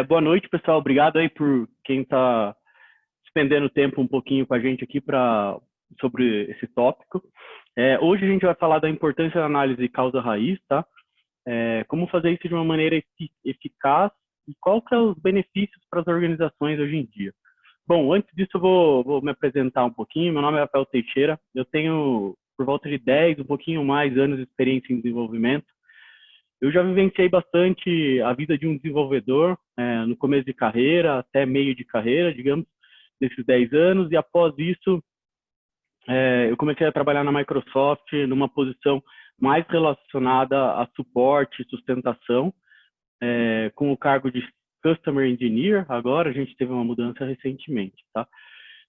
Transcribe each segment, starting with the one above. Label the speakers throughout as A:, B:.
A: Boa noite, pessoal. Obrigado aí por quem está despendendo tempo um pouquinho com a gente aqui sobre esse tópico. Hoje a gente vai falar da importância da análise causa-raiz, tá? Como fazer isso de uma maneira eficaz e qual que é os benefícios para as organizações hoje em dia. Bom, antes disso eu vou me apresentar um pouquinho. Meu nome é Rafael Teixeira. Eu tenho por volta de 10, um pouquinho mais anos de experiência em desenvolvimento. Eu já vivenciei bastante a vida de um desenvolvedor, no começo de carreira, até meio de carreira, digamos, nesses 10 anos, e após isso, eu comecei a trabalhar na Microsoft numa posição mais relacionada a suporte e sustentação, com o cargo de Customer Engineer. Agora a gente teve uma mudança recentemente, tá?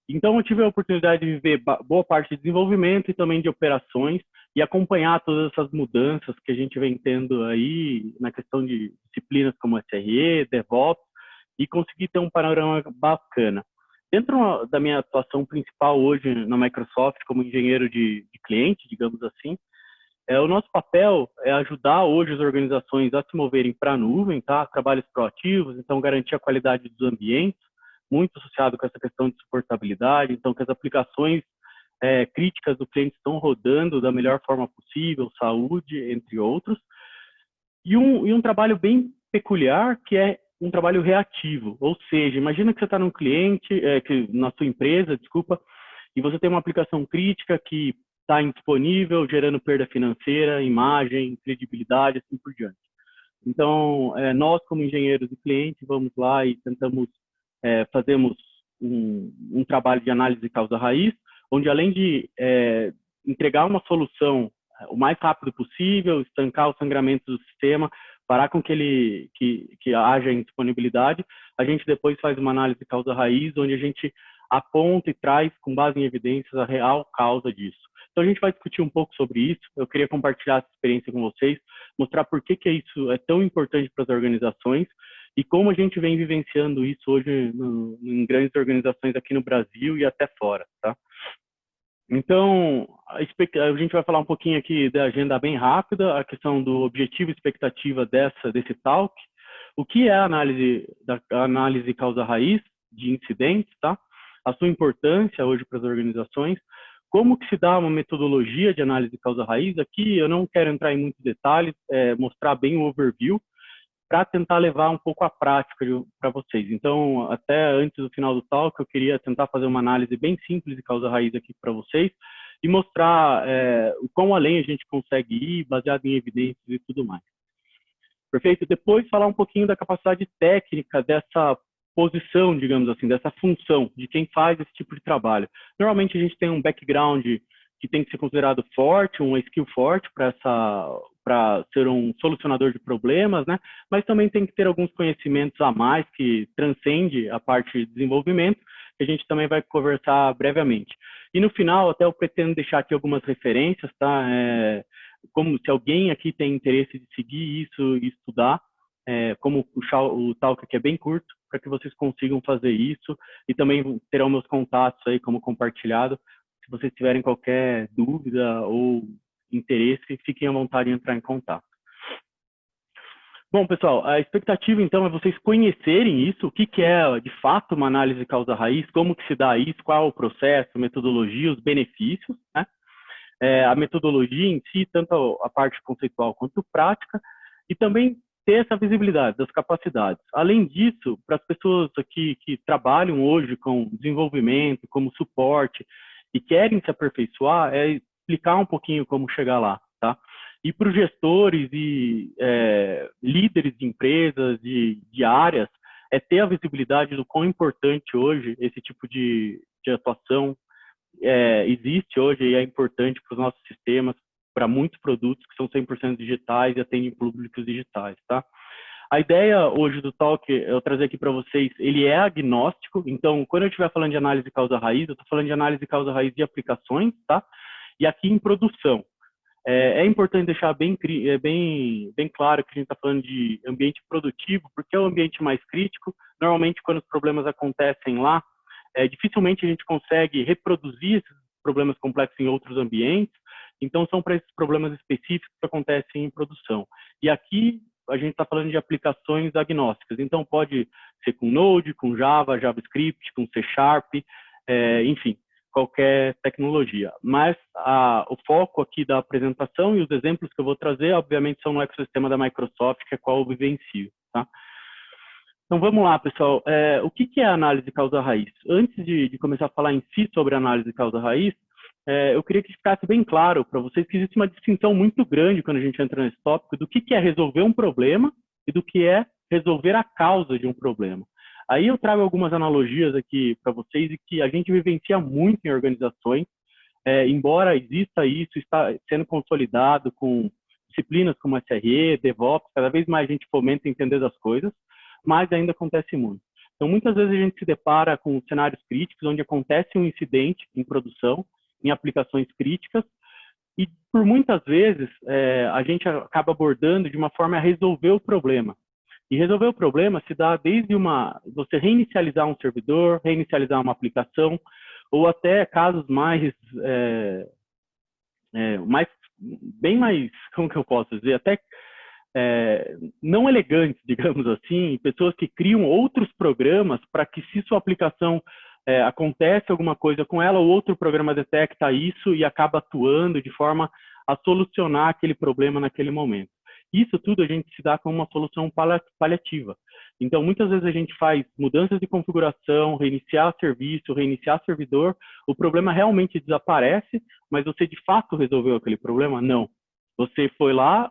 A: Então, eu tive a oportunidade de viver boa parte de desenvolvimento e também de operações e acompanhar todas essas mudanças que a gente vem tendo aí na questão de disciplinas como SRE, DevOps, e conseguir ter um panorama bacana. Dentro da minha atuação principal hoje na Microsoft, como engenheiro de cliente, digamos assim, o nosso papel é ajudar hoje as organizações a se moverem para a nuvem, tá? Trabalhos proativos, então garantir a qualidade dos ambientes, muito associado com essa questão de suportabilidade, então que as aplicações críticas do cliente estão rodando da melhor forma possível, saúde, entre outros. E um trabalho bem peculiar, que é um trabalho reativo, ou seja, imagina que você está num cliente, na sua empresa, desculpa, e você tem uma aplicação crítica que está indisponível, gerando perda financeira, imagem, credibilidade, assim por diante. Então, nós como engenheiros de cliente, vamos lá e fazemos um trabalho de análise de causa-raiz, onde além de entregar uma solução o mais rápido possível, estancar o sangramento do sistema, parar com que haja indisponibilidade, a gente depois faz uma análise de causa-raiz, onde a gente aponta e traz, com base em evidências, a real causa disso. Então, a gente vai discutir um pouco sobre isso. Eu queria compartilhar essa experiência com vocês, mostrar por que isso é tão importante para as organizações e como a gente vem vivenciando isso hoje em grandes organizações aqui no Brasil e até fora, tá? Então, a gente vai falar um pouquinho aqui da agenda bem rápida, a questão do objetivo e expectativa desse talk, o que é a análise causa-raiz de incidentes, tá? A sua importância hoje para as organizações, como que se dá uma metodologia de análise causa-raiz. Aqui eu não quero entrar em muitos detalhes, mostrar bem o overview, para tentar levar um pouco a prática para vocês. Então, até antes do final do talk, eu queria tentar fazer uma análise bem simples de causa-raiz aqui para vocês e mostrar o quão além a gente consegue ir, baseado em evidências e tudo mais. Perfeito? Depois, falar um pouquinho da capacidade técnica dessa posição, digamos assim, dessa função, de quem faz esse tipo de trabalho. Normalmente, a gente tem um background que tem que ser considerado forte, uma skill forte para ser um solucionador de problemas, né? Mas também tem que ter alguns conhecimentos a mais que transcende a parte de desenvolvimento, que a gente também vai conversar brevemente. E no final, até eu pretendo deixar aqui algumas referências, tá? Como se alguém aqui tem interesse de seguir isso e estudar, como puxar o talk que é bem curto, para que vocês consigam fazer isso, e também terão meus contatos aí como compartilhado. Se vocês tiverem qualquer dúvida ou interesse, fiquem à vontade de entrar em contato. Bom, pessoal, a expectativa, então, é vocês conhecerem isso, o que é, de fato, uma análise causa-raiz, como que se dá isso, qual é o processo, metodologia, os benefícios, né? A metodologia em si, tanto a parte conceitual quanto prática, e também ter essa visibilidade das capacidades. Além disso, para as pessoas aqui que trabalham hoje com desenvolvimento, como suporte, e querem se aperfeiçoar, explicar um pouquinho como chegar lá, tá? E para os gestores e líderes de empresas, de áreas, ter a visibilidade do quão importante hoje esse tipo de atuação existe hoje e é importante para os nossos sistemas, para muitos produtos que são 100% digitais e atendem públicos digitais, tá? A ideia hoje do talk, eu trazer aqui para vocês, ele é agnóstico. Então, quando eu estiver falando de análise de causa-raiz, eu estou falando de análise de causa-raiz de aplicações, tá? E aqui em produção. É importante deixar bem claro que a gente está falando de ambiente produtivo, porque é o ambiente mais crítico. Normalmente, quando os problemas acontecem lá, dificilmente a gente consegue reproduzir esses problemas complexos em outros ambientes. Então, são para esses problemas específicos que acontecem em produção. E aqui a gente está falando de aplicações agnósticas. Então, pode ser com Node, com Java, JavaScript, com C Sharp, enfim, qualquer tecnologia. Mas o foco aqui da apresentação e os exemplos que eu vou trazer, obviamente, são no ecossistema da Microsoft, que é qual eu vivencio, tá? Então, vamos lá, pessoal. O que é análise de causa-raiz? Antes de começar a falar em si sobre análise de causa-raiz, eu queria que ficasse bem claro para vocês que existe uma distinção muito grande quando a gente entra nesse tópico do que é resolver um problema e do que é resolver a causa de um problema. Aí eu trago algumas analogias aqui para vocês e que a gente vivencia muito em organizações, embora exista isso, está sendo consolidado com disciplinas como SRE, DevOps, cada vez mais a gente fomenta entender das coisas, mas ainda acontece muito. Então, muitas vezes a gente se depara com cenários críticos, onde acontece um incidente em produção, em aplicações críticas, e por muitas vezes a gente acaba abordando de uma forma a resolver o problema. E resolver o problema se dá desde você reinicializar um servidor, reinicializar uma aplicação, ou até casos bem mais, como que eu posso dizer, até não elegantes, digamos assim, pessoas que criam outros programas para que, se sua aplicação acontece alguma coisa com ela, o outro programa detecta isso e acaba atuando de forma a solucionar aquele problema naquele momento. Isso tudo a gente se dá com uma solução paliativa. Então, muitas vezes a gente faz mudanças de configuração, reiniciar serviço, reiniciar servidor, o problema realmente desaparece, mas você de fato resolveu aquele problema? Não. Você foi lá,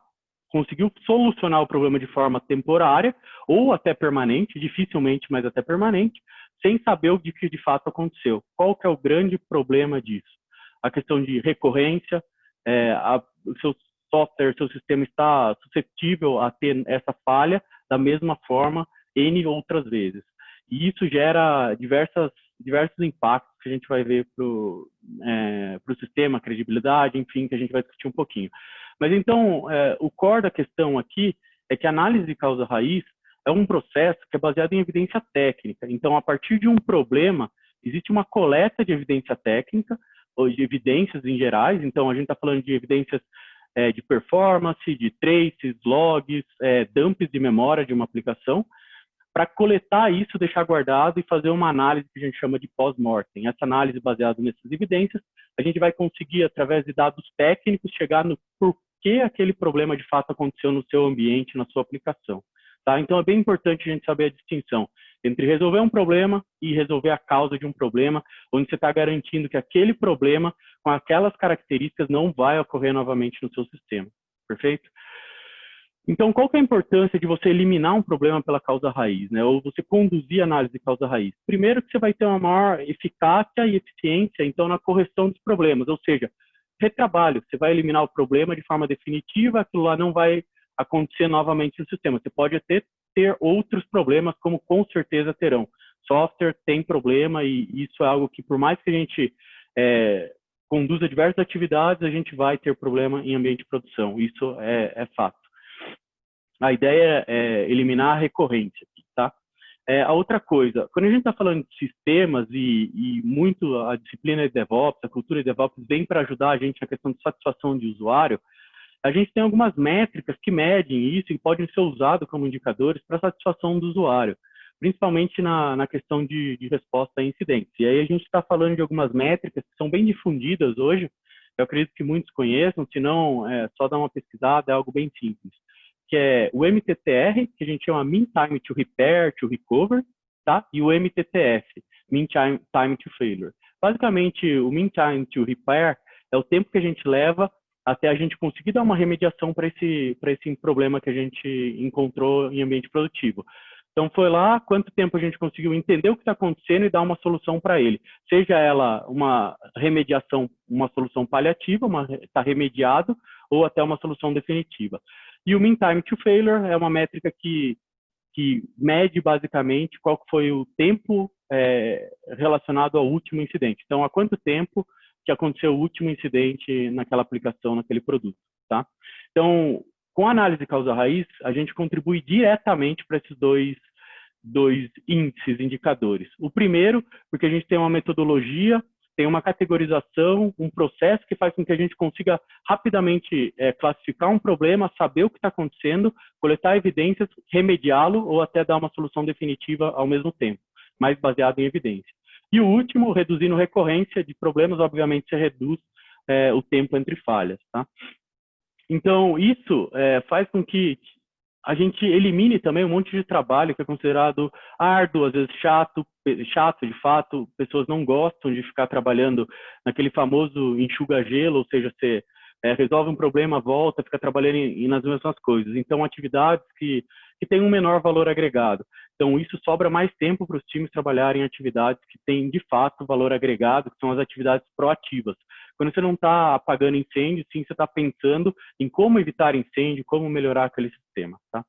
A: conseguiu solucionar o problema de forma temporária ou até permanente, dificilmente, mas até permanente, sem saber o que de fato aconteceu. Qual que é o grande problema disso? A questão de recorrência, o seu software, seu sistema está suscetível a ter essa falha da mesma forma N outras vezes. E isso gera diversos impactos que a gente vai ver para o sistema, credibilidade, enfim, que a gente vai discutir um pouquinho. Mas então, o core da questão aqui é que a análise de causa-raiz é um processo que é baseado em evidência técnica. Então, a partir de um problema, existe uma coleta de evidência técnica, ou de evidências em gerais. Então, a gente está falando de evidências de performance, de traces, logs, dumps de memória de uma aplicação, para coletar isso, deixar guardado e fazer uma análise que a gente chama de pós-mortem. Essa análise baseada nessas evidências, a gente vai conseguir, através de dados técnicos, chegar no porquê aquele problema de fato aconteceu no seu ambiente, na sua aplicação. Tá? Então, é bem importante a gente saber a distinção entre resolver um problema e resolver a causa de um problema, onde você está garantindo que aquele problema, com aquelas características, não vai ocorrer novamente no seu sistema. Perfeito? Então, qual que é a importância de você eliminar um problema pela causa raiz, né? Ou você conduzir a análise de causa raiz? Primeiro que você vai ter uma maior eficácia e eficiência, então, na correção dos problemas, ou seja, retrabalho. Você vai eliminar o problema de forma definitiva, aquilo lá não vai acontecer novamente no sistema. Você pode até ter outros problemas, como com certeza terão. Software tem problema e isso é algo que, por mais que a gente conduza diversas atividades, a gente vai ter problema em ambiente de produção. Isso é fato. A ideia é eliminar a recorrência, tá? A outra coisa, quando a gente está falando de sistemas e muito a disciplina de DevOps, a cultura de DevOps vem para ajudar a gente na questão de satisfação de usuário, a gente tem algumas métricas que medem isso e podem ser usadas como indicadores para a satisfação do usuário, principalmente na questão de resposta a incidentes. E aí a gente está falando de algumas métricas que são bem difundidas hoje, eu acredito que muitos conheçam, se não, só dar uma pesquisada, é algo bem simples, que é o MTTR, que a gente chama Mean Time to Repair, to Recover, tá? E o MTTF, Mean Time to Failure. Basicamente, o Mean Time to Repair é o tempo que a gente leva até a gente conseguir dar uma remediação para esse problema que a gente encontrou em ambiente produtivo. Então, foi lá, quanto tempo a gente conseguiu entender o que está acontecendo e dar uma solução para ele. Seja ela uma remediação, uma solução paliativa, está remediado, ou até uma solução definitiva. E o Mean Time to Failure é uma métrica que mede, basicamente, qual foi o tempo relacionado ao último incidente. Então, há quanto tempo que aconteceu o último incidente naquela aplicação, naquele produto, tá? Então, com a análise de causa-raiz, a gente contribui diretamente para esses dois índices, indicadores. O primeiro, porque a gente tem uma metodologia, tem uma categorização, um processo que faz com que a gente consiga rapidamente classificar um problema, saber o que está acontecendo, coletar evidências, remediá-lo ou até dar uma solução definitiva ao mesmo tempo, mais baseado em evidência. E o último, reduzindo recorrência de problemas, obviamente você reduz o tempo entre falhas, tá? Então, isso faz com que a gente elimine também um monte de trabalho que é considerado árduo, às vezes chato de fato, pessoas não gostam de ficar trabalhando naquele famoso enxuga-gelo, ou seja, você resolve um problema, volta, fica trabalhando nas mesmas coisas. Então, atividades que têm um menor valor agregado. Então, isso sobra mais tempo para os times trabalharem em atividades que têm, de fato, valor agregado, que são as atividades proativas. Quando você não está apagando incêndio, sim, você está pensando em como evitar incêndio, como melhorar aquele sistema, tá?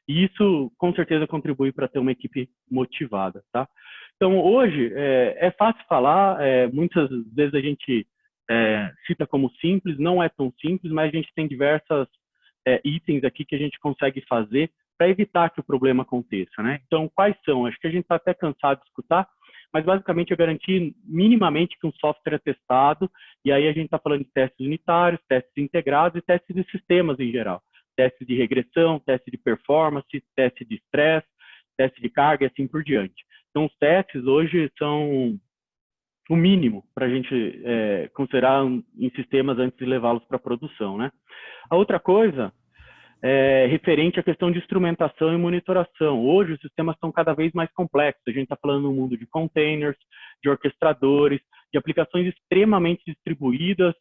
A: E isso, com certeza, contribui para ter uma equipe motivada, tá? Então, hoje, é fácil falar, muitas vezes a gente cita como simples, não é tão simples, mas a gente tem diversos itens aqui que a gente consegue fazer para evitar que o problema aconteça, né? Então, quais são? Acho que a gente está até cansado de escutar, mas basicamente é garantir minimamente que um software é testado, e aí a gente está falando de testes unitários, testes integrados e testes de sistemas em geral. Testes de regressão, teste de performance, teste de estresse, teste de carga e assim por diante. Então, os testes hoje são o mínimo para a gente considerar em sistemas antes de levá-los para a produção, né? A outra coisa referente à questão de instrumentação e monitoração. Hoje, os sistemas estão cada vez mais complexos. A gente está falando no mundo de containers, de orquestradores, de aplicações extremamente distribuídas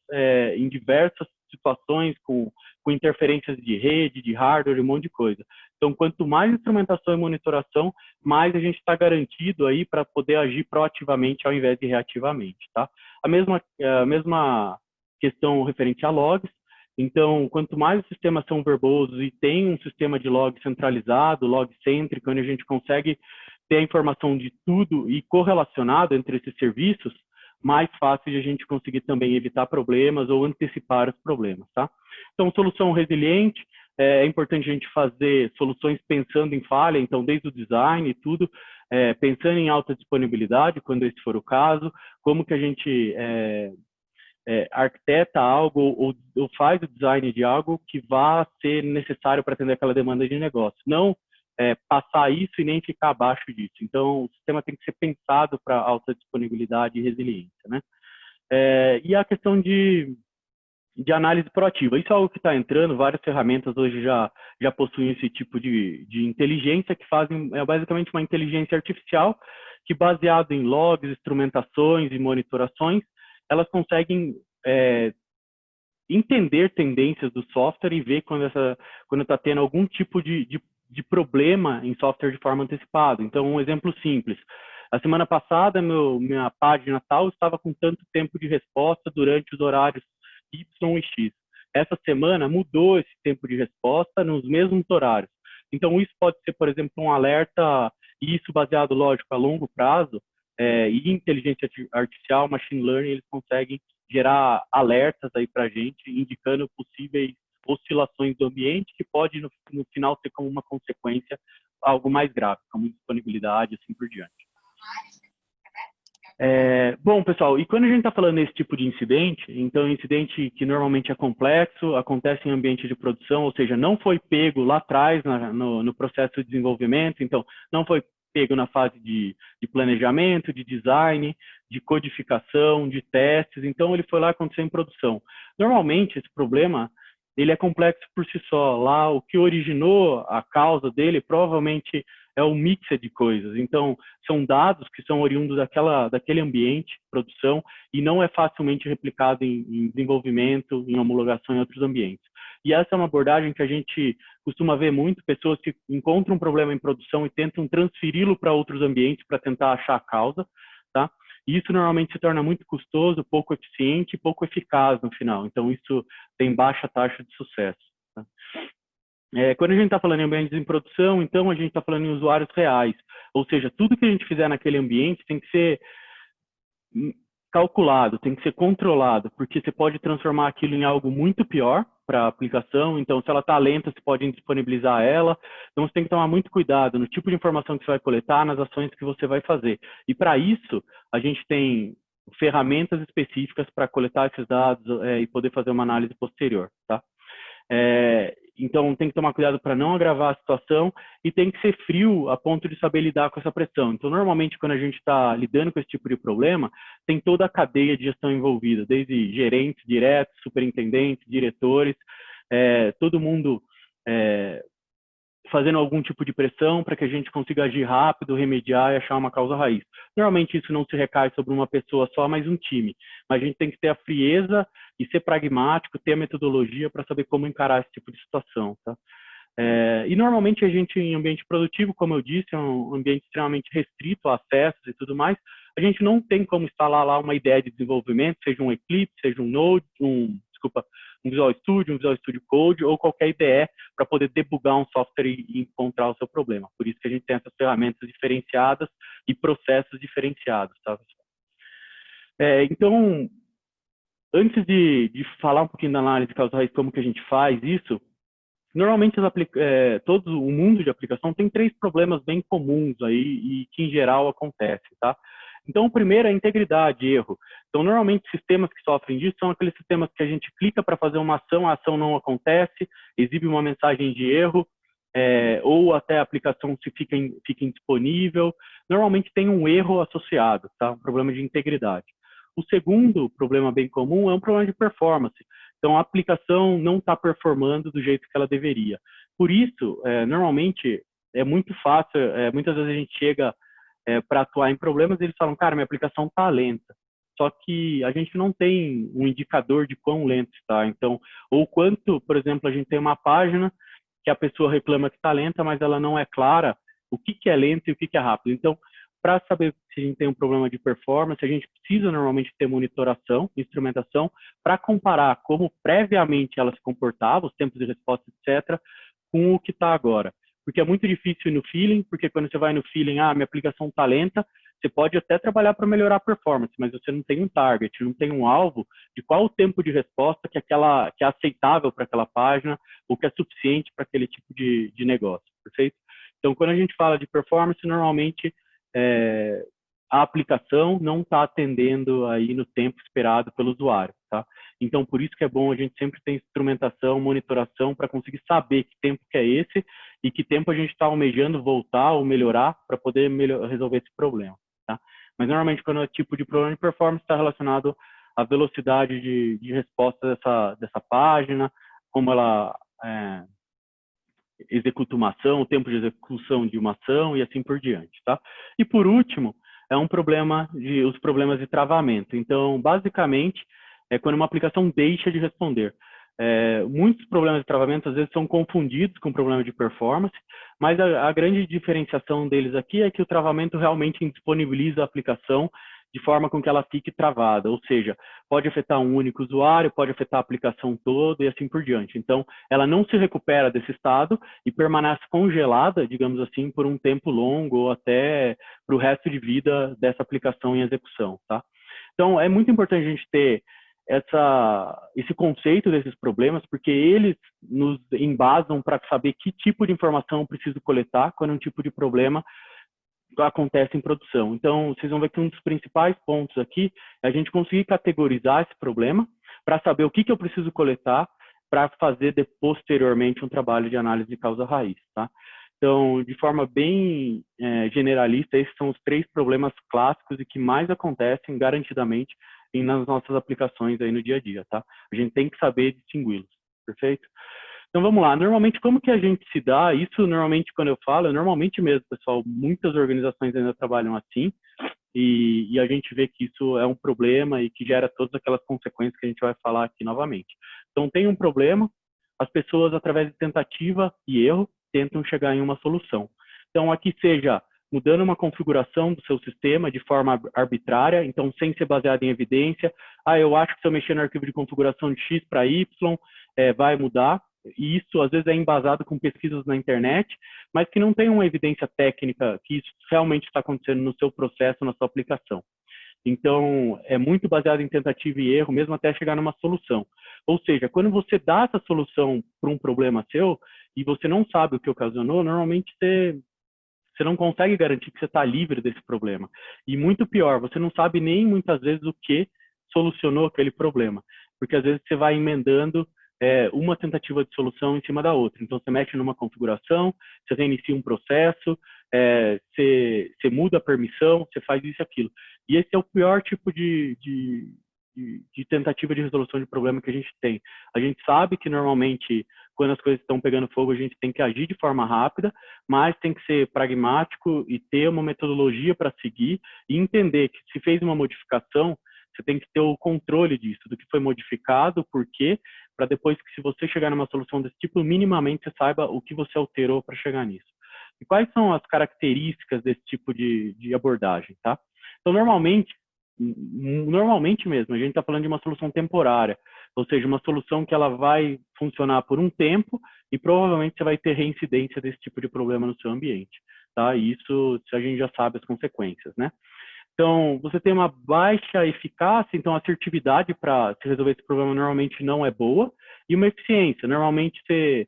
A: em diversas situações, com interferências de rede, de hardware, um monte de coisa. Então, quanto mais instrumentação e monitoração, mais a gente está garantido aí para poder agir proativamente ao invés de reativamente, tá? A mesma questão referente a logs. Então, quanto mais os sistemas são verbosos e tem um sistema de log centralizado, log cêntrico, onde a gente consegue ter a informação de tudo e correlacionado entre esses serviços, mais fácil de a gente conseguir também evitar problemas ou antecipar os problemas, tá? Então, solução resiliente, é importante a gente fazer soluções pensando em falha, então desde o design e tudo, pensando em alta disponibilidade, quando esse for o caso, como que a gente arquiteta algo ou faz o design de algo que vá ser necessário para atender aquela demanda de negócio. Não passar isso e nem ficar abaixo disso. Então, o sistema tem que ser pensado para alta disponibilidade e resiliência, né? E a questão de análise proativa. Isso é algo que está entrando, várias ferramentas hoje já possuem esse tipo de inteligência que fazem, basicamente uma inteligência artificial que, baseado em logs, instrumentações e monitorações, elas conseguem entender tendências do software e ver quando está tendo algum tipo de problema em software de forma antecipada. Então, um exemplo simples. A semana passada, minha página tal estava com tanto tempo de resposta durante os horários Y e X. Essa semana mudou esse tempo de resposta nos mesmos horários. Então, isso pode ser, por exemplo, um alerta, e isso baseado, lógico, a longo prazo, e inteligência artificial, machine learning, eles conseguem gerar alertas aí para a gente, indicando possíveis oscilações do ambiente, que pode, no final, ser como uma consequência algo mais grave, como indisponibilidade, assim por diante. Bom, pessoal, e quando a gente está falando nesse tipo de incidente, então incidente que normalmente é complexo, acontece em ambiente de produção, ou seja, não foi pego lá atrás no processo de desenvolvimento, então não foi pego na fase de planejamento, de design, de codificação, de testes, então ele foi lá acontecer em produção. Normalmente esse problema ele é complexo por si só. Lá o que originou a causa dele provavelmente é um mix de coisas. Então, são dados que são oriundos daquele ambiente de produção e não é facilmente replicado em desenvolvimento, em homologação em outros ambientes. E essa é uma abordagem que a gente costuma ver muito, pessoas que encontram um problema em produção e tentam transferi-lo para outros ambientes para tentar achar a causa, tá? E isso normalmente se torna muito custoso, pouco eficiente e pouco eficaz no final. Então, isso tem baixa taxa de sucesso, tá? Quando a gente está falando em ambientes em produção, então a gente está falando em usuários reais. Ou seja, tudo que a gente fizer naquele ambiente tem que ser calculado, tem que ser controlado, porque você pode transformar aquilo em algo muito pior para a aplicação. Então, se ela está lenta, você pode indisponibilizar ela. Então, você tem que tomar muito cuidado no tipo de informação que você vai coletar, nas ações que você vai fazer. E para isso, a gente tem ferramentas específicas para coletar esses dados e poder fazer uma análise posterior, tá? Então, tem que tomar cuidado para não agravar a situação e tem que ser frio a ponto de saber lidar com essa pressão. Então, normalmente, quando a gente está lidando com esse tipo de problema, tem toda a cadeia de gestão envolvida, desde gerentes diretos, superintendentes, diretores, todo mundo fazendo algum tipo de pressão para que a gente consiga agir rápido, remediar e achar uma causa raiz. Normalmente isso não se recai sobre uma pessoa só, mas um time. Mas a gente tem que ter a frieza e ser pragmático, ter a metodologia para saber como encarar esse tipo de situação, tá? E normalmente a gente, em ambiente produtivo, como eu disse, é um ambiente extremamente restrito a acessos e tudo mais, a gente não tem como instalar lá uma ideia de desenvolvimento, seja um Eclipse, seja um Node, um Visual Studio, um Visual Studio Code ou qualquer IDE para poder debugar um software e encontrar o seu problema. Por isso que a gente tem essas ferramentas diferenciadas e processos diferenciados, tá? Então, antes de falar um pouquinho da análise de causa raiz, como que a gente faz isso, normalmente todo o mundo de aplicação tem 3 problemas bem comuns aí e que em geral acontecem, tá? Então, o primeiro é integridade, erro. Então, normalmente, sistemas que sofrem disso são aqueles sistemas que a gente clica para fazer uma ação, a ação não acontece, exibe uma mensagem de erro, ou até a aplicação fica indisponível. Normalmente tem um erro associado, tá? Um problema de integridade. O segundo problema bem comum é um problema de performance. Então, a aplicação não está performando do jeito que ela deveria. Por isso, normalmente, é muito fácil, muitas vezes a gente chega para atuar em problemas, eles falam, cara, minha aplicação está lenta. Só que a gente não tem um indicador de quão lento está. Então, ou quanto, por exemplo, a gente tem uma página que a pessoa reclama que está lenta, mas ela não é clara o que é lento e o que é rápido. Então, para saber se a gente tem um problema de performance, a gente precisa normalmente ter monitoração, instrumentação, para comparar como previamente ela se comportava, os tempos de resposta, etc., com o que está agora. Porque é muito difícil ir no feeling, porque quando você vai no feeling, minha aplicação está lenta, você pode até trabalhar para melhorar a performance, mas você não tem um target, não tem um alvo de qual o tempo de resposta que é aceitável para aquela página ou que é suficiente para aquele tipo de negócio, perfeito? Então, quando a gente fala de performance, normalmente a aplicação não está atendendo aí no tempo esperado pelo usuário, tá? Então, por isso que é bom a gente sempre ter instrumentação, monitoração, para conseguir saber que tempo que é esse e que tempo a gente está almejando voltar ou melhorar para poder resolver esse problema, tá? Mas, normalmente, quando é tipo de problema de performance, está relacionado à velocidade de resposta dessa página, como ela executa uma ação, o tempo de execução de uma ação e assim por diante, tá? E, por último, os problemas de travamento. Então, basicamente, é quando uma aplicação deixa de responder. Muitos problemas de travamento, às vezes, são confundidos com problema de performance, mas a grande diferenciação deles aqui é que o travamento realmente indisponibiliza a aplicação de forma com que ela fique travada, ou seja, pode afetar um único usuário, pode afetar a aplicação toda e assim por diante. Então, ela não se recupera desse estado e permanece congelada, digamos assim, por um tempo longo ou até para o resto de vida dessa aplicação em execução, tá? Então, é muito importante a gente ter esse conceito desses problemas, porque eles nos embasam para saber que tipo de informação eu preciso coletar quando um tipo de problema acontece em produção. Então, vocês vão ver que um dos principais pontos aqui é a gente conseguir categorizar esse problema para saber o que eu preciso coletar para fazer posteriormente um trabalho de análise de causa raiz, tá? Então, de forma bem generalista, esses são os 3 problemas clássicos e que mais acontecem garantidamente nas nossas aplicações aí no dia a dia, tá? A gente tem que saber distingui-los, perfeito? Então, vamos lá. Normalmente, como que a gente se dá? Isso, normalmente, quando eu falo, normalmente mesmo, pessoal, muitas organizações ainda trabalham assim, e a gente vê que isso é um problema e que gera todas aquelas consequências que a gente vai falar aqui novamente. Então, tem um problema, as pessoas, através de tentativa e erro, tentam chegar em uma solução. Então, aqui seja mudando uma configuração do seu sistema de forma arbitrária, então sem ser baseado em evidência. Eu acho que se eu mexer no arquivo de configuração de X para Y, vai mudar. E isso, às vezes, é embasado com pesquisas na internet, mas que não tem uma evidência técnica que isso realmente está acontecendo no seu processo, na sua aplicação. Então, é muito baseado em tentativa e erro, mesmo até chegar numa solução. Ou seja, quando você dá essa solução para um problema seu e você não sabe o que ocasionou, normalmente você você não consegue garantir que você está livre desse problema. E muito pior, você não sabe nem muitas vezes o que solucionou aquele problema, porque às vezes você vai emendando uma tentativa de solução em cima da outra. Então, você mexe numa configuração, você reinicia um processo, você muda a permissão, você faz isso e aquilo. E esse é o pior tipo de tentativa de resolução de problema que a gente tem. A gente sabe que, normalmente, quando as coisas estão pegando fogo, a gente tem que agir de forma rápida, mas tem que ser pragmático e ter uma metodologia para seguir e entender que, se fez uma modificação, você tem que ter o controle disso, do que foi modificado, por quê, para depois que, se você chegar numa solução desse tipo, minimamente você saiba o que você alterou para chegar nisso. E quais são as características desse tipo de abordagem, tá? Então, normalmente mesmo, a gente está falando de uma solução temporária, ou seja, uma solução que ela vai funcionar por um tempo e provavelmente você vai ter reincidência desse tipo de problema no seu ambiente, tá? E isso a gente já sabe as consequências, né? Então, você tem uma baixa eficácia, então a assertividade para se resolver esse problema normalmente não é boa, e uma eficiência. Normalmente você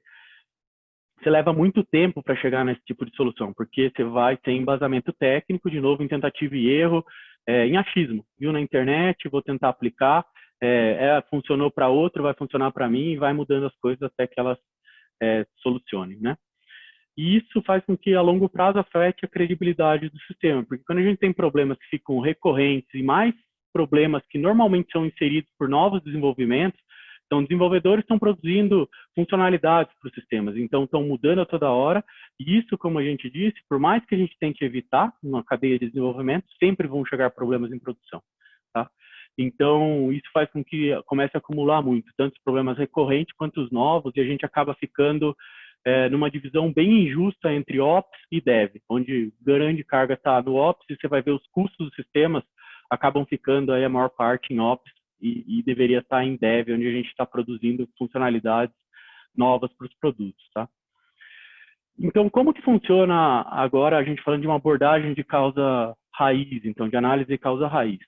A: leva muito tempo para chegar nesse tipo de solução, porque você vai ter embasamento técnico, de novo, em tentativa e erro, em achismo. Viu na internet, vou tentar aplicar, funcionou para outro, vai funcionar para mim, e vai mudando as coisas até que elas solucionem, né? E isso faz com que, a longo prazo, afete a credibilidade do sistema, porque quando a gente tem problemas que ficam recorrentes e mais problemas que normalmente são inseridos por novos desenvolvimentos, então, desenvolvedores estão produzindo funcionalidades para os sistemas, então estão mudando a toda hora, e isso, como a gente disse, por mais que a gente tente evitar uma cadeia de desenvolvimento, sempre vão chegar problemas em produção, tá? Então, isso faz com que comece a acumular muito, tanto os problemas recorrentes quanto os novos, e a gente acaba ficando numa divisão bem injusta entre Ops e Dev, onde grande carga está no Ops, e você vai ver os custos dos sistemas acabam ficando aí a maior parte em Ops, e deveria estar em Dev, onde a gente está produzindo funcionalidades novas para os produtos, tá? Então, como que funciona agora, a gente falando de uma abordagem de causa raiz, então, de análise de causa raiz?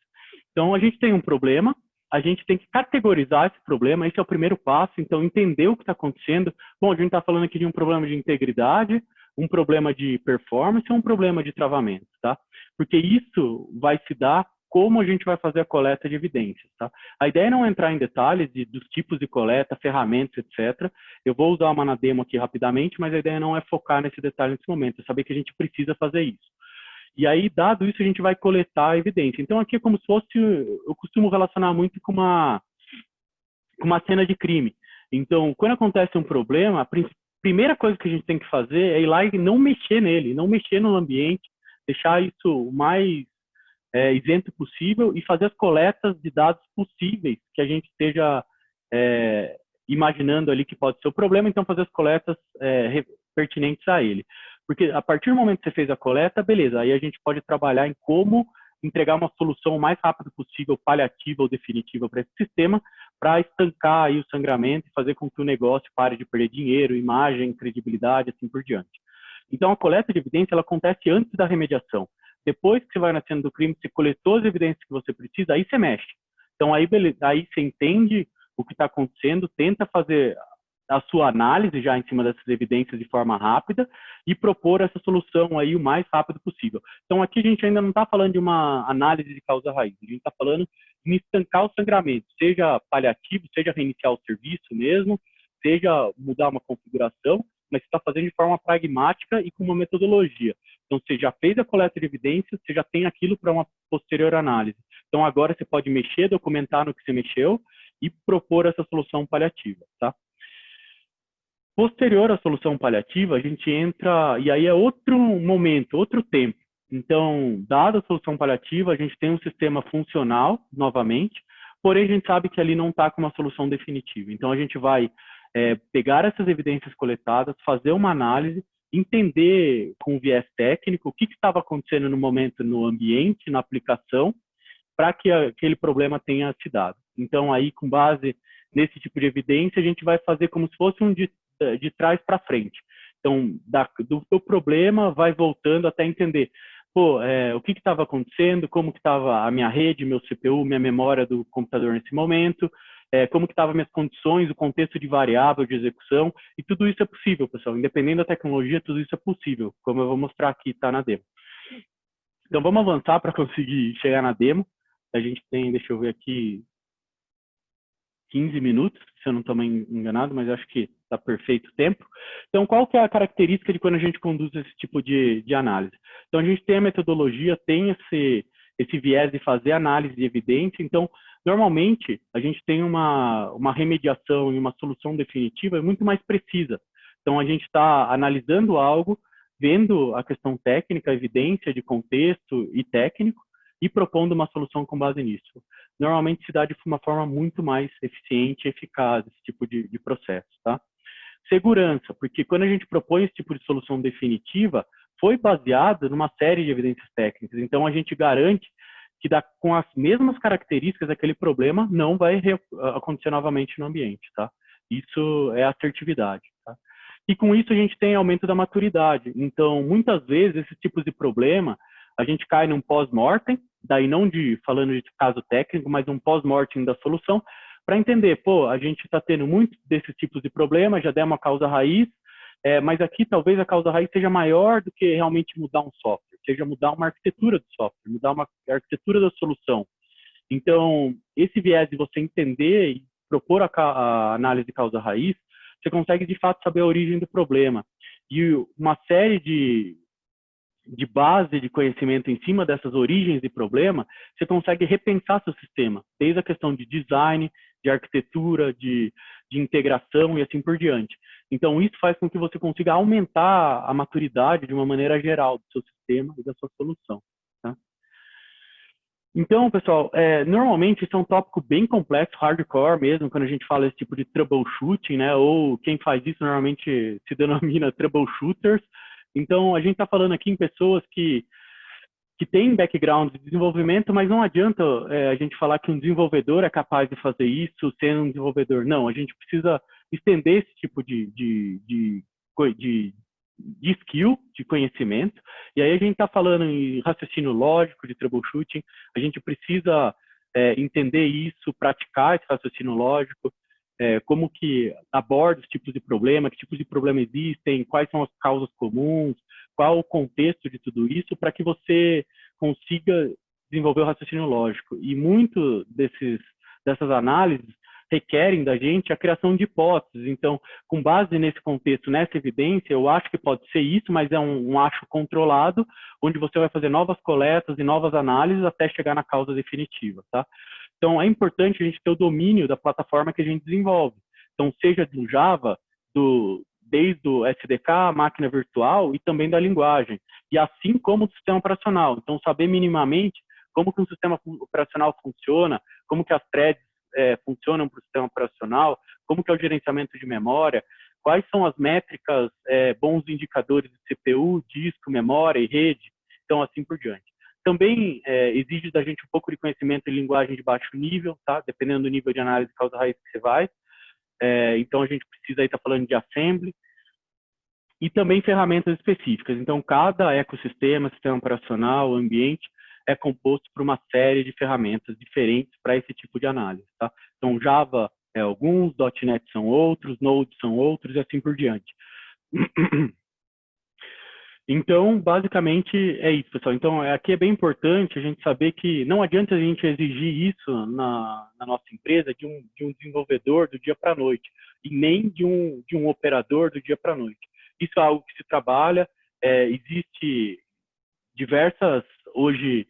A: Então, a gente tem um problema, a gente tem que categorizar esse problema, esse é o primeiro passo, então, entender o que está acontecendo. Bom, a gente está falando aqui de um problema de integridade, um problema de performance e um problema de travamento, tá? Porque isso vai se dar como a gente vai fazer a coleta de evidências, tá? A ideia é não entrar em detalhes dos tipos de coleta, ferramentas, etc. Eu vou usar uma na demo aqui rapidamente, mas a ideia não é focar nesse detalhe nesse momento, é saber que a gente precisa fazer isso. E aí, dado isso, a gente vai coletar a evidência. Então, aqui é como se fosse, eu costumo relacionar muito com uma cena de crime. Então, quando acontece um problema, a primeira coisa que a gente tem que fazer é ir lá e não mexer nele, não mexer no ambiente, deixar isso o mais isento possível e fazer as coletas de dados possíveis que a gente esteja imaginando ali que pode ser o problema, então fazer as coletas pertinentes a ele. Porque a partir do momento que você fez a coleta, beleza, aí a gente pode trabalhar em como entregar uma solução o mais rápido possível, paliativa ou definitiva para esse sistema, para estancar aí o sangramento e fazer com que o negócio pare de perder dinheiro, imagem, credibilidade, assim por diante. Então, a coleta de evidência ela acontece antes da remediação. Depois que você vai na cena do crime, você coletou as evidências que você precisa, aí você mexe. Então, aí, beleza, aí você entende o que está acontecendo, tenta fazer a sua análise já em cima dessas evidências de forma rápida e propor essa solução aí o mais rápido possível. Então, aqui a gente ainda não está falando de uma análise de causa raiz, a gente está falando de estancar o sangramento, seja paliativo, seja reiniciar o serviço mesmo, seja mudar uma configuração, mas você está fazendo de forma pragmática e com uma metodologia. Então, você já fez a coleta de evidências, você já tem aquilo para uma posterior análise. Então, agora você pode mexer, documentar no que você mexeu e propor essa solução paliativa, tá? Posterior à solução paliativa, a gente entra, e aí é outro momento, outro tempo. Então, dada a solução paliativa, a gente tem um sistema funcional, novamente, porém a gente sabe que ali não está com uma solução definitiva. Então, a gente vai pegar essas evidências coletadas, fazer uma análise, entender com viés técnico o que estava acontecendo no momento no ambiente, na aplicação, para que aquele problema tenha se dado. Então, aí, com base nesse tipo de evidência, a gente vai fazer como se fosse um de trás para frente. Então, do seu problema, vai voltando até entender o que estava acontecendo, como que estava a minha rede, meu CPU, minha memória do computador nesse momento, como que estavam minhas condições, o contexto de variável de execução, e tudo isso é possível, pessoal. Independente da tecnologia, tudo isso é possível, como eu vou mostrar aqui, tá na demo. Então, vamos avançar para conseguir chegar na demo. A gente tem, deixa eu ver aqui, 15 minutos, se eu não estou enganado, mas acho que está perfeito o tempo. Então, qual que é a característica de quando a gente conduz esse tipo de análise? Então, a gente tem a metodologia, tem esse viés de fazer análise de evidência. Então, normalmente, a gente tem uma remediação e uma solução definitiva muito mais precisa. Então, a gente está analisando algo, vendo a questão técnica, a evidência de contexto e técnico, e propondo uma solução com base nisso. Normalmente se dá de uma forma muito mais eficiente e eficaz esse tipo de processo, tá? Segurança, porque quando a gente propõe esse tipo de solução definitiva, foi baseado numa série de evidências técnicas. Então, a gente garante que com as mesmas características, aquele problema não vai acontecer novamente no ambiente, tá? Isso é assertividade, tá? E com isso a gente tem aumento da maturidade. Então, muitas vezes, esses tipos de problema, a gente cai num pós-mortem, daí não falando de caso técnico, mas um pós-mortem da solução, para entender, pô, a gente está tendo muitos desses tipos de problemas, já deu uma causa raiz, mas aqui talvez a causa raiz seja maior do que realmente mudar um software, seja mudar uma arquitetura do software, mudar uma arquitetura da solução. Então, esse viés de você entender e propor a análise de causa raiz, você consegue de fato saber a origem do problema. E uma série de base de conhecimento em cima dessas origens de problema, você consegue repensar seu sistema, desde a questão de design, de arquitetura, de integração e assim por diante. Então, isso faz com que você consiga aumentar a maturidade de uma maneira geral do seu sistema e da sua solução. Tá? Então, pessoal, normalmente isso é um tópico bem complexo, hardcore mesmo, quando a gente fala esse tipo de troubleshooting, né? Ou quem faz isso normalmente se denomina troubleshooters. Então, a gente está falando aqui em pessoas que têm background de desenvolvimento, mas não adianta a gente falar que um desenvolvedor é capaz de fazer isso sendo um desenvolvedor. Não, a gente precisa estender esse tipo de skill, de conhecimento. E aí a gente está falando em raciocínio lógico, de troubleshooting. A gente precisa entender isso, praticar esse raciocínio lógico, como que aborda os tipos de problema, que tipos de problema existem, quais são as causas comuns, qual o contexto de tudo isso, para que você consiga desenvolver o raciocínio lógico. E muito dessas análises requerem da gente a criação de hipóteses. Então, com base nesse contexto, nessa evidência, eu acho que pode ser isso, mas é um acho controlado, onde você vai fazer novas coletas e novas análises até chegar na causa definitiva, tá? Então, é importante a gente ter o domínio da plataforma que a gente desenvolve. Então, seja do Java, desde o SDK, máquina virtual e também da linguagem. E assim como do sistema operacional. Então, saber minimamente como que um sistema operacional funciona, como que as threads funcionam para o sistema operacional, como que é o gerenciamento de memória, quais são as métricas, bons indicadores de CPU, disco, memória e rede, então assim por diante. Também exige da gente um pouco de conhecimento em linguagem de baixo nível, tá? Dependendo do nível de análise de causa raiz que você vai. Então, a gente precisa estar falando de assembly e também ferramentas específicas. Então, cada ecossistema, sistema operacional, ambiente, é composto por uma série de ferramentas diferentes para esse tipo de análise. Tá? Então, Java é alguns, .NET são outros, Node são outros e assim por diante. Então, basicamente, é isso, pessoal. Então, aqui é bem importante a gente saber que não adianta a gente exigir isso na nossa empresa de um desenvolvedor do dia para a noite, e nem de um operador do dia para a noite. Isso é algo que se trabalha, existe diversas, hoje,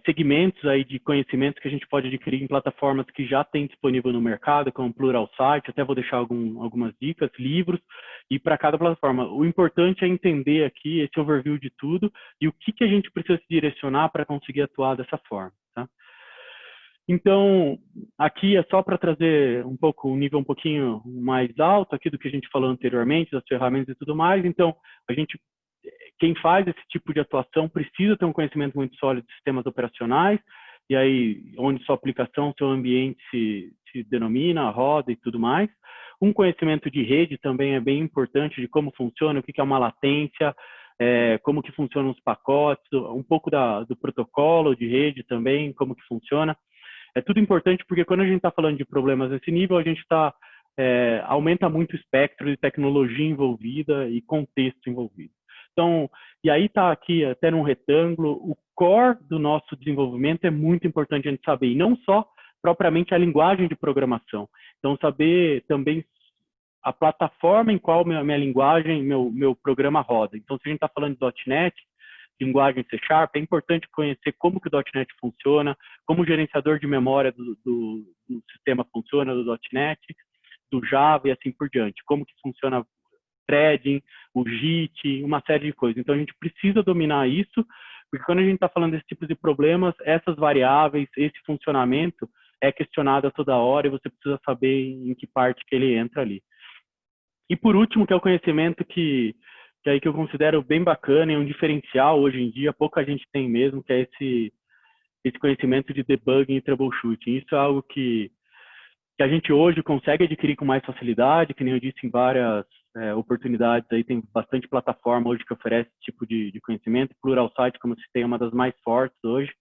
A: segmentos aí de conhecimentos que a gente pode adquirir em plataformas que já tem disponível no mercado, como Pluralsight, até vou deixar algumas dicas, livros, e para cada plataforma. O importante é entender aqui esse overview de tudo e o que a gente precisa se direcionar para conseguir atuar dessa forma. Tá? Então, aqui é só para trazer um nível um pouquinho mais alto aqui do que a gente falou anteriormente, das ferramentas e tudo mais. Então, quem faz esse tipo de atuação precisa ter um conhecimento muito sólido de sistemas operacionais, e aí onde sua aplicação, seu ambiente se denomina, roda e tudo mais. Um conhecimento de rede também é bem importante, de como funciona, o que é uma latência, como que funcionam os pacotes, um pouco do protocolo de rede também, como que funciona. É tudo importante porque quando a gente está falando de problemas nesse nível, a gente aumenta muito o espectro de tecnologia envolvida e contexto envolvido. Então, e aí está aqui até num retângulo, o core do nosso desenvolvimento é muito importante a gente saber, e não só propriamente a linguagem de programação. Então, saber também a plataforma em qual minha linguagem, meu programa roda. Então, se a gente está falando de .NET, linguagem C#, é importante conhecer como que o .NET funciona, como o gerenciador de memória do sistema funciona, do .NET, do Java e assim por diante, como que funciona o threading, o JIT, uma série de coisas. Então, a gente precisa dominar isso, porque quando a gente está falando desse tipo de problemas, essas variáveis, esse funcionamento é questionado a toda hora e você precisa saber em que parte que ele entra ali. E por último, que é o conhecimento que eu considero bem bacana e um diferencial hoje em dia, pouca gente tem mesmo, que é esse conhecimento de debugging e troubleshooting. Isso é algo que a gente hoje consegue adquirir com mais facilidade, que nem eu disse em várias oportunidades, aí tem bastante plataforma hoje que oferece esse tipo de conhecimento. Pluralsight, como eu citei, é uma das mais fortes hoje,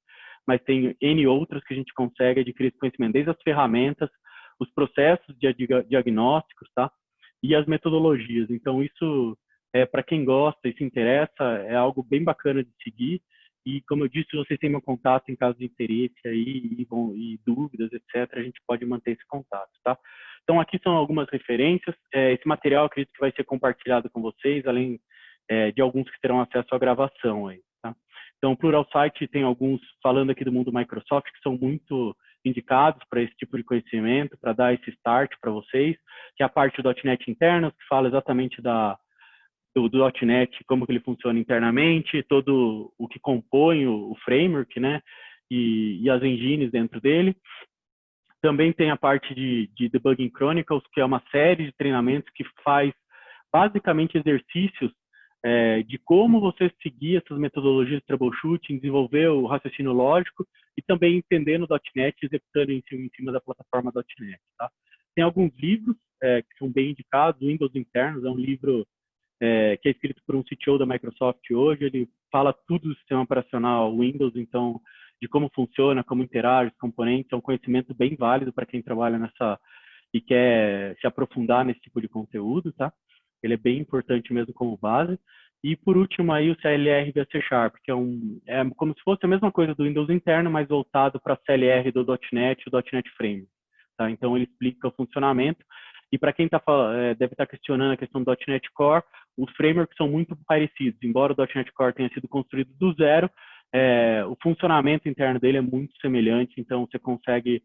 A: mas tem N outras que a gente consegue adquirir esse conhecimento, desde as ferramentas, os processos de diagnósticos, tá? E as metodologias. Então, isso, para quem gosta e se interessa, é algo bem bacana de seguir. E, como eu disse, vocês têm meu contato em caso de interesse aí e dúvidas, etc. A gente pode manter esse contato, tá? Então, aqui são algumas referências. Esse material, acredito que vai ser compartilhado com vocês, além de alguns que terão acesso à gravação aí, tá? Então, o Pluralsight tem alguns, falando aqui do mundo Microsoft, que são muito indicados para esse tipo de conhecimento, para dar esse start para vocês, que é a parte do .NET interno, que fala exatamente do .NET, como que ele funciona internamente, todo o que compõe o framework, né, e as engines dentro dele. Também tem a parte de Debugging Chronicles, que é uma série de treinamentos que faz basicamente exercícios de como você seguir essas metodologias de troubleshooting, desenvolver o raciocínio lógico e também entendendo o .NET e executando em cima da plataforma .NET. Tá? Tem alguns livros que são bem indicados. O Windows Internos é um livro que é escrito por um CTO da Microsoft hoje. Ele fala tudo do sistema operacional Windows, então, de como funciona, como interage os componentes. É um conhecimento bem válido para quem trabalha nessa e quer se aprofundar nesse tipo de conteúdo, tá? Ele é bem importante mesmo como base. E, por último, aí o CLR via C#, que é como se fosse a mesma coisa do Windows interno, mas voltado para a CLR do .NET e o .NET Framework. Tá? Então, ele explica o funcionamento. E para quem deve estar questionando a questão do .NET Core, os frameworks são muito parecidos. Embora o .NET Core tenha sido construído do zero, o funcionamento interno dele é muito semelhante, então você consegue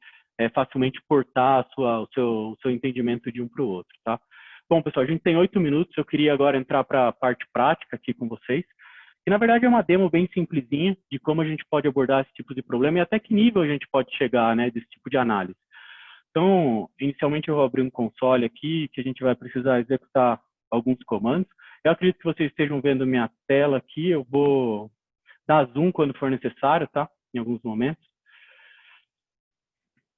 A: facilmente portar o seu entendimento de um para o outro. Tá? Bom, pessoal, a gente tem 8 minutos. Eu queria agora entrar para a parte prática aqui com vocês. Que, na verdade, é uma demo bem simplesinha de como a gente pode abordar esse tipo de problema e até que nível a gente pode chegar, né, desse tipo de análise. Então, inicialmente eu vou abrir um console aqui, que a gente vai precisar executar alguns comandos. Eu acredito que vocês estejam vendo minha tela aqui. Eu vou dar zoom quando for necessário, tá? Em alguns momentos.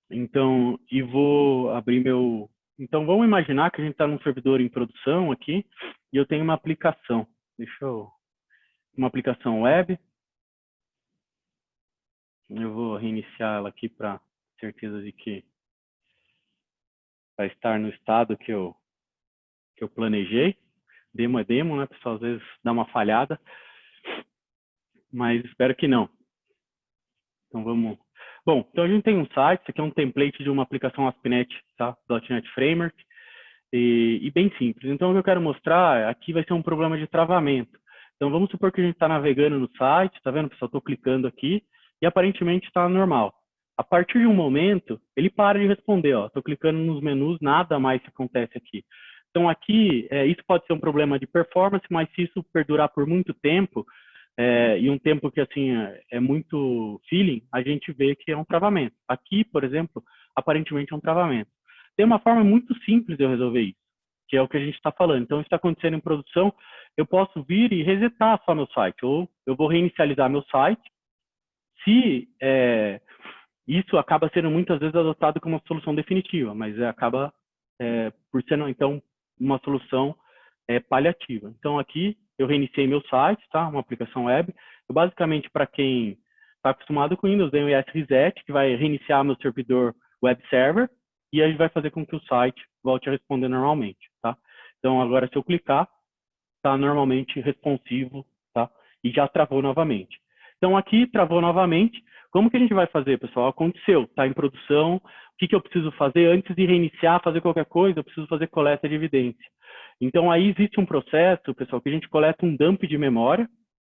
A: Então, e vou abrir meu... Então, vamos imaginar que a gente está num servidor em produção aqui e eu tenho uma aplicação. Uma aplicação web. Eu vou reiniciar ela aqui para certeza de que vai estar no estado que eu planejei. Demo é demo, né, pessoal? Às vezes dá uma falhada, mas espero que não. Então, vamos... Bom, então a gente tem um site, isso aqui é um template de uma aplicação ASP.NET, tá? .NET Framework. E bem simples. Então, o que eu quero mostrar aqui vai ser um problema de travamento. Então, vamos supor que a gente está navegando no site, tá vendo, pessoal? Estou clicando aqui e aparentemente está normal. A partir de um momento, ele para de responder. Estou clicando nos menus, nada mais acontece aqui. Então, aqui, isso pode ser um problema de performance, mas se isso perdurar por muito tempo, e um tempo que assim é muito feeling, a gente vê que é um travamento. Aqui, por exemplo, aparentemente é um travamento. Tem uma forma muito simples de eu resolver isso, que é o que a gente está falando. Então, isso está acontecendo em produção, eu posso vir e resetar só meu site, ou eu vou reinicializar meu site. Se isso acaba sendo muitas vezes adotado como uma solução definitiva, mas acaba por ser, então, uma solução paliativa. Então, aqui eu reiniciei meu site, tá? Uma aplicação web. Eu, basicamente, para quem está acostumado com Windows, vem o ES Reset, que vai reiniciar meu servidor web server, e aí vai fazer com que o site volte a responder normalmente, tá? Então, agora, se eu clicar, está normalmente responsivo, tá? E já travou novamente. Então, aqui travou novamente. Como que a gente vai fazer, pessoal? Aconteceu, está em produção. O que eu preciso fazer antes de reiniciar, fazer qualquer coisa? Eu preciso fazer coleta de evidência. Então, aí existe um processo, pessoal, que a gente coleta um dump de memória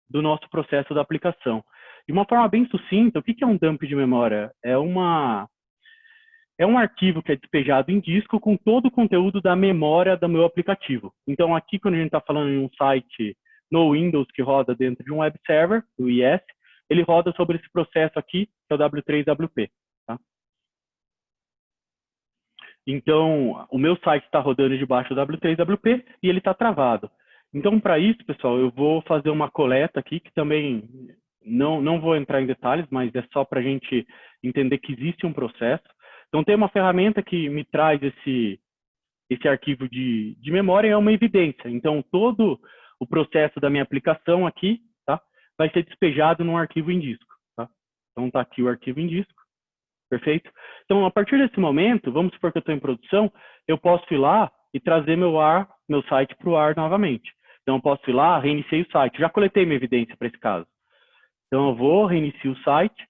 A: do nosso processo da aplicação. De uma forma bem sucinta, o que é um dump de memória? É um arquivo que é despejado em disco com todo o conteúdo da memória do meu aplicativo. Então, aqui, quando a gente está falando em um site no Windows que roda dentro de um web server, do IS, ele roda sobre esse processo aqui, que é o W3WP. Tá? Então, o meu site está rodando debaixo do W3WP e ele está travado. Então, para isso, pessoal, eu vou fazer uma coleta aqui, que também não vou entrar em detalhes, mas é só para a gente entender que existe um processo. Então, tem uma ferramenta que me traz esse arquivo de memória, é uma evidência. Então, todo o processo da minha aplicação aqui, tá, vai ser despejado num arquivo em disco. Tá? Então, está aqui o arquivo em disco. Perfeito? Então, a partir desse momento, vamos supor que eu estou em produção, eu posso ir lá e trazer meu site para o ar novamente. Então, eu posso ir lá, reiniciei o site. Já coletei minha evidência para esse caso. Então, eu vou, reinicio o site.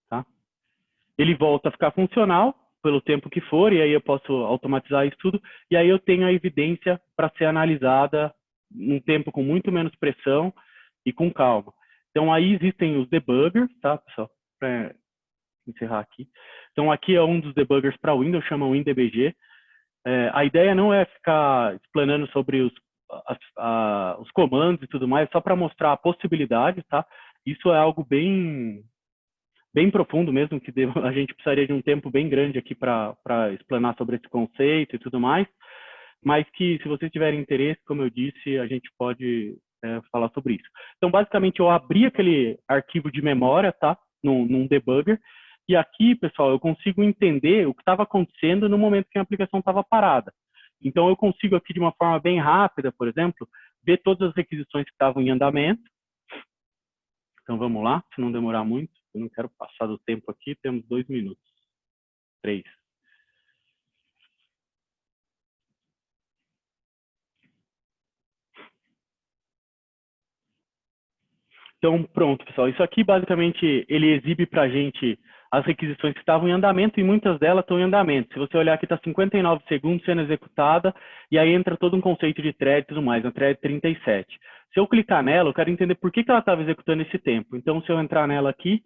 A: Tá? Ele volta a ficar funcional pelo tempo que for, e aí eu posso automatizar isso tudo, e aí eu tenho a evidência para ser analisada num tempo com muito menos pressão e com calma. Então, aí existem os debuggers, tá, pessoal? Para encerrar aqui. Então, aqui é um dos debuggers para Windows, chama WinDBG. A ideia não é ficar explanando sobre os comandos e tudo mais, só para mostrar a possibilidade, tá? Isso é algo bem profundo mesmo, que a gente precisaria de um tempo bem grande aqui para explanar sobre esse conceito e tudo mais, mas que, se vocês tiverem interesse, como eu disse, a gente pode falar sobre isso. Então, basicamente, eu abri aquele arquivo de memória, tá? Num debugger, e aqui, pessoal, eu consigo entender o que estava acontecendo no momento que a aplicação estava parada. Então, eu consigo aqui, de uma forma bem rápida, por exemplo, ver todas as requisições que estavam em andamento. Então, vamos lá, se não demorar muito. Eu não quero passar do tempo aqui, temos 2 minutos. 3. Então, pronto, pessoal. Isso aqui, basicamente, ele exibe para a gente as requisições que estavam em andamento, e muitas delas estão em andamento. Se você olhar aqui, está 59 segundos sendo executada, e aí entra todo um conceito de thread e tudo mais, na thread 37. Se eu clicar nela, eu quero entender por que ela estava executando esse tempo. Então, se eu entrar nela aqui,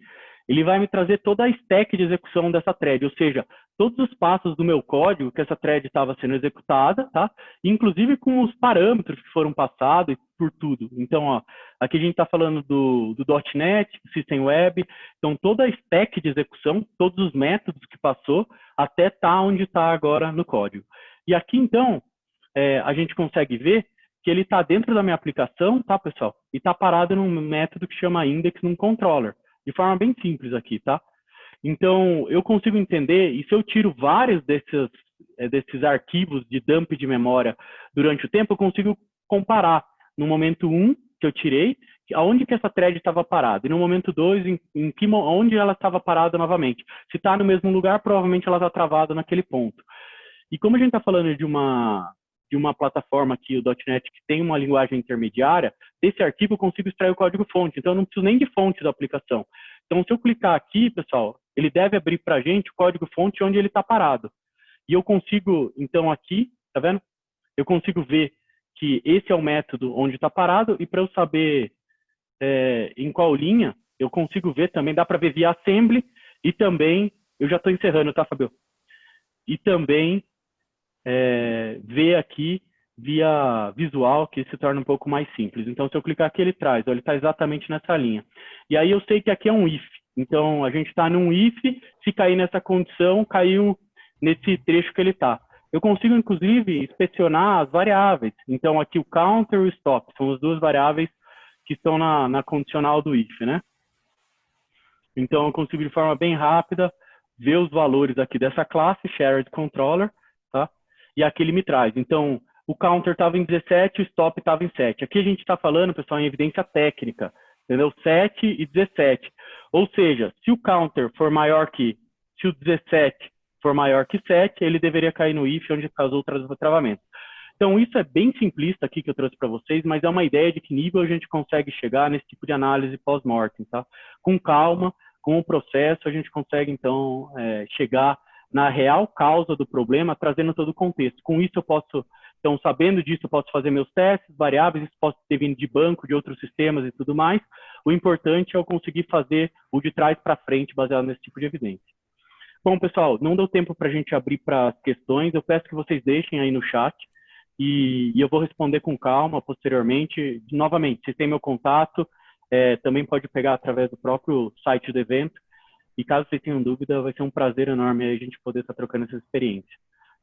A: ele vai me trazer toda a stack de execução dessa thread, ou seja, todos os passos do meu código que essa thread estava sendo executada, tá? Inclusive com os parâmetros que foram passados e por tudo. Então, ó, aqui a gente está falando do .NET, System Web, então toda a stack de execução, todos os métodos que passou, até tá onde está agora no código. E aqui, então, a gente consegue ver que ele está dentro da minha aplicação, tá, pessoal? E está parado num método que chama index num controller, de forma bem simples aqui, tá? Então, eu consigo entender, e se eu tiro vários desses arquivos de dump de memória durante o tempo, eu consigo comparar no momento 1, que eu tirei, aonde que essa thread estava parada, e no momento 2, onde ela estava parada novamente. Se está no mesmo lugar, provavelmente ela está travada naquele ponto. E como a gente está falando de uma plataforma aqui, o .NET, que tem uma linguagem intermediária, desse arquivo eu consigo extrair o código-fonte, então eu não preciso nem de fonte da aplicação. Então, se eu clicar aqui, pessoal, ele deve abrir para a gente o código-fonte onde ele está parado. E eu consigo, então, aqui, tá vendo? Eu consigo ver que esse é o método onde está parado, e para eu saber em qual linha, eu consigo ver também, dá para ver via assembly, e também, eu já estou encerrando, tá, Fabio? E também ver aqui via visual, que se torna um pouco mais simples. Então, se eu clicar aqui, ele traz, ele está exatamente nessa linha. E aí eu sei que aqui é um if. Então, a gente está num if, se cair nessa condição, caiu nesse trecho que ele está. Eu consigo, inclusive, inspecionar as variáveis. Então, aqui o counter e o stop são as duas variáveis que estão na condicional do if, né? Então, eu consigo, de forma bem rápida, ver os valores aqui dessa classe, shared controller, tá? E aqui ele me traz. Então, o counter estava em 17, o stop estava em 7. Aqui a gente está falando, pessoal, em evidência técnica, entendeu? 7 e 17. Ou seja, se o counter for maior que, se o 17 for maior que 7, ele deveria cair no if, onde causou o travamento. Então, isso é bem simplista aqui que eu trouxe para vocês, mas é uma ideia de que nível a gente consegue chegar nesse tipo de análise pós-mortem, tá? Com calma, com o processo, a gente consegue, então, chegar na real causa do problema, trazendo todo o contexto. Com isso, eu posso, então, sabendo disso, eu posso fazer meus testes, variáveis, isso pode ter vindo de banco, de outros sistemas e tudo mais. O importante é eu conseguir fazer o de trás para frente, baseado nesse tipo de evidência. Bom, pessoal, não deu tempo para a gente abrir para as questões, eu peço que vocês deixem aí no chat, e eu vou responder com calma posteriormente. Novamente, vocês têm meu contato, também pode pegar através do próprio site do evento, e caso vocês tenham dúvida, vai ser um prazer enorme a gente poder estar trocando essa experiência.